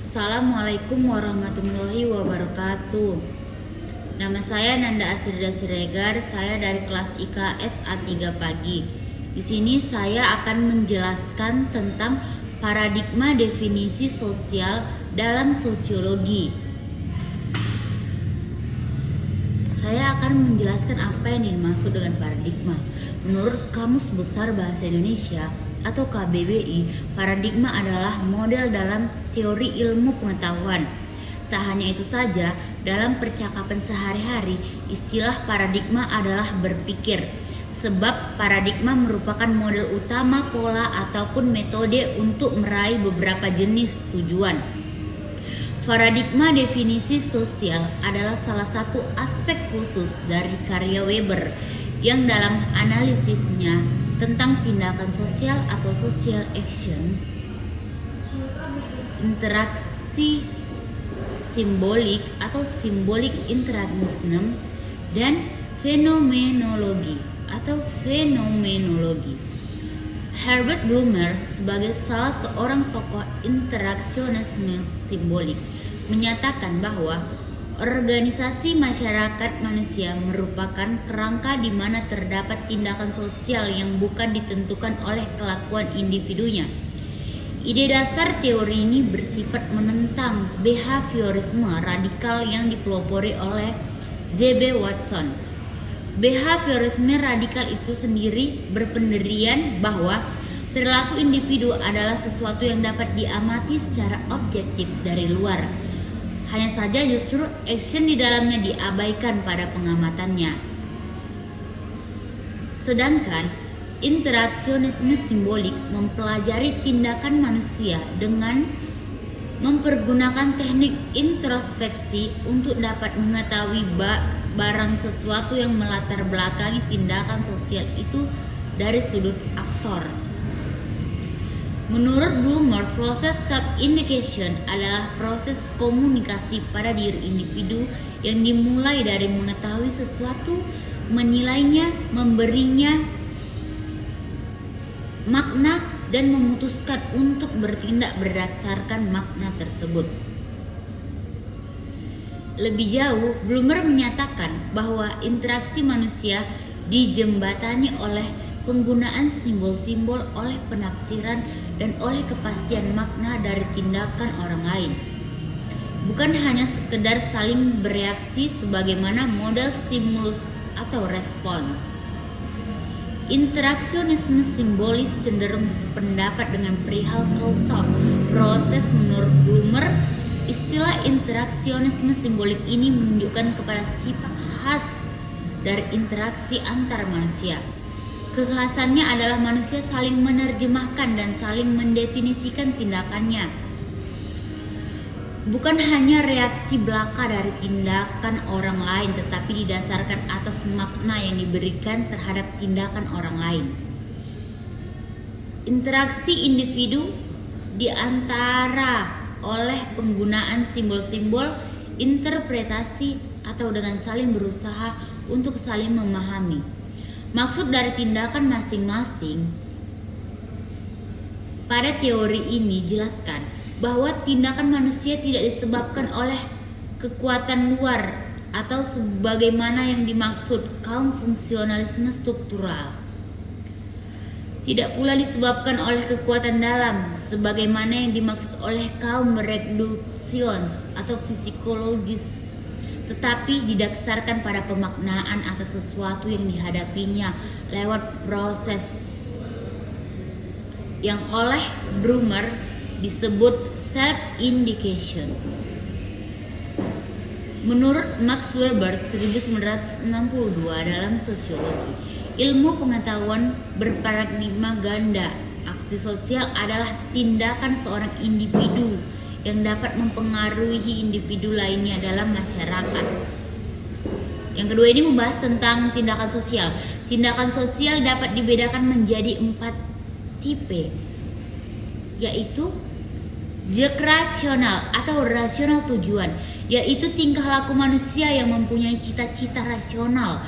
Assalamualaikum warahmatullahi wabarakatuh. Nama saya Nanda Asrida Siregar, saya dari kelas IKS A3 pagi. Di sini saya akan menjelaskan tentang paradigma definisi sosial dalam sosiologi. Saya akan menjelaskan apa yang dimaksud dengan paradigma. Menurut Kamus Besar Bahasa Indonesia atau KBBI, paradigma adalah model dalam teori ilmu pengetahuan. Tak hanya itu saja, dalam percakapan sehari-hari, istilah paradigma adalah berpikir, sebab paradigma merupakan model utama, pola ataupun metode untuk meraih beberapa jenis tujuan. Paradigma definisi sosial adalah salah satu aspek khusus dari karya Weber yang dalam analisisnya tentang tindakan sosial atau social action, interaksi simbolik atau symbolic interactionism, dan fenomenologi atau fenomenologi. Herbert Blumer sebagai salah seorang tokoh interaksionisme simbolik menyatakan bahwa organisasi masyarakat manusia merupakan kerangka di mana terdapat tindakan sosial yang bukan ditentukan oleh kelakuan individunya. Ide dasar teori ini bersifat menentang behaviorisme radikal yang dipelopori oleh Z.B. Watson. Behaviorisme radikal itu sendiri berpendirian bahwa perilaku individu adalah sesuatu yang dapat diamati secara objektif dari luar. Hanya saja justru action di dalamnya diabaikan pada pengamatannya. Sedangkan interaksionisme simbolik mempelajari tindakan manusia dengan mempergunakan teknik introspeksi untuk dapat mengetahui barang sesuatu yang melatar belakangi tindakan sosial itu dari sudut aktor. Menurut Blumer, proses sub-indication adalah proses komunikasi pada diri individu yang dimulai dari mengetahui sesuatu, menilainya, memberinya makna, dan memutuskan untuk bertindak berdasarkan makna tersebut. Lebih jauh, Blumer menyatakan bahwa interaksi manusia dijembatani oleh penggunaan simbol-simbol, oleh penafsiran, dan oleh kepastian makna dari tindakan orang lain. Bukan hanya sekedar saling bereaksi sebagaimana model stimulus atau respons. Interaksionisme simbolis cenderung sependapat dengan perihal kausal proses. Menurut Blumer, istilah interaksionisme simbolik ini menunjukkan kepada sifat khas dari interaksi antar manusia. Kekhasannya adalah manusia saling menerjemahkan dan saling mendefinisikan tindakannya. Bukan hanya reaksi belaka dari tindakan orang lain, tetapi didasarkan atas makna yang diberikan terhadap tindakan orang lain. Interaksi individu diantara oleh penggunaan simbol-simbol, interpretasi, atau dengan saling berusaha untuk saling memahami maksud dari tindakan masing-masing. Pada teori ini jelaskan bahwa tindakan manusia tidak disebabkan oleh kekuatan luar atau sebagaimana yang dimaksud kaum fungsionalisme struktural. Tidak pula disebabkan oleh kekuatan dalam sebagaimana yang dimaksud oleh kaum reduksionis atau psikologis, tetapi didasarkan pada pemaknaan atas sesuatu yang dihadapinya lewat proses yang oleh Blumer disebut self-indication. Menurut Max Weber 1962 dalam sosiologi, ilmu pengetahuan berparadigma ganda. Aksi sosial adalah tindakan seorang individu yang dapat mempengaruhi individu lainnya dalam masyarakat. Yang kedua ini membahas tentang tindakan sosial. Tindakan sosial dapat dibedakan menjadi 4 tipe, yaitu rasional atau rasional tujuan, yaitu tingkah laku manusia yang mempunyai cita-cita rasional,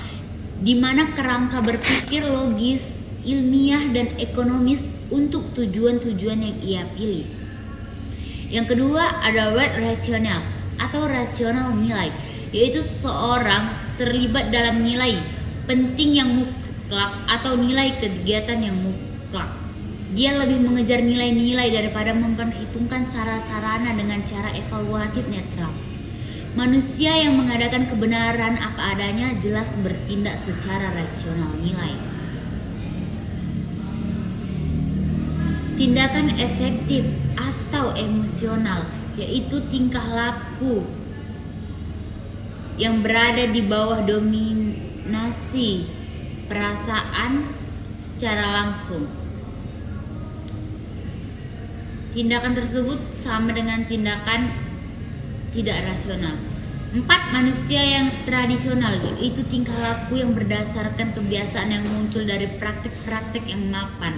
di mana kerangka berpikir logis, ilmiah, dan ekonomis untuk tujuan-tujuan yang ia pilih. Yang kedua ada weight rational atau rasional nilai, yaitu seseorang terlibat dalam nilai penting yang mutlak atau nilai kegiatan yang mutlak. Dia lebih mengejar nilai-nilai daripada memperhitungkan sarana dengan cara evaluatif netral. Manusia yang mengadakan kebenaran apa adanya jelas bertindak secara rasional nilai. Tindakan efektif atau emosional, yaitu tingkah laku yang berada di bawah dominasi perasaan secara langsung. Tindakan tersebut sama dengan tindakan tidak rasional. 4. Manusia yang tradisional, yaitu tingkah laku yang berdasarkan kebiasaan yang muncul dari praktik-praktik yang mapan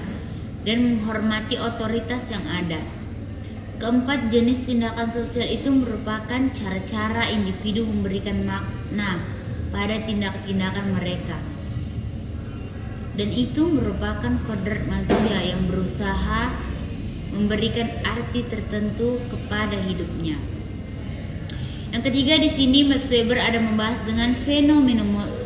dan menghormati otoritas yang ada. Keempat, jenis tindakan sosial itu merupakan cara-cara individu memberikan makna pada tindakan-tindakan mereka. Dan itu merupakan kodrat manusia yang berusaha memberikan arti tertentu kepada hidupnya. Yang ketiga di sini Max Weber ada membahas dengan fenomenologi,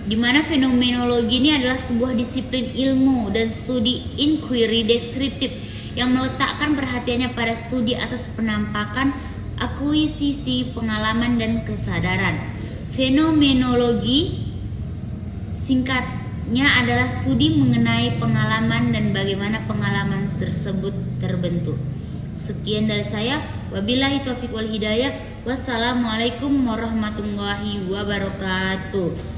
di mana fenomenologi ini adalah sebuah disiplin ilmu dan studi inquiry deskriptif yang meletakkan perhatiannya pada studi atas penampakan, akuisisi, pengalaman, dan kesadaran. Fenomenologi singkatnya adalah studi mengenai pengalaman dan bagaimana pengalaman tersebut terbentuk. Sekian dari saya, wabillahi taufiq wal hidayah. Wassalamualaikum warahmatullahi wabarakatuh.